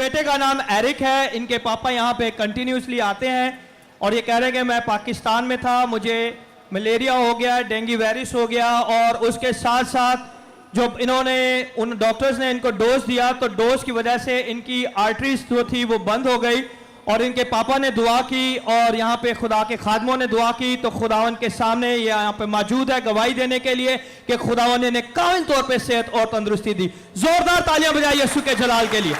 बेटे का नाम एरिक है। इनके पापा यहाँ पे कंटिन्यूसली आते हैं और ये कह रहे हैं कि मैं पाकिस्तान में था, मुझे मलेरिया हो गया, डेंगू वायरस हो गया, और उसके साथ साथ जब इन्होंने उन डॉक्टर्स ने इनको डोज दिया तो डोज की वजह से इनकी आर्टरीज जो थी वो बंद हो गई, और इनके पापा ने दुआ की और यहाँ पे खुदा के खादमों ने दुआ की। तो खुदावन के सामने ये यहाँ पे मौजूद है गवाही देने के लिए कि खुदावन ने कामिल तौर पे सेहत और तंदुरुस्ती दी। जोरदार तालियां बजाइए यीशु के जलाल के लिए।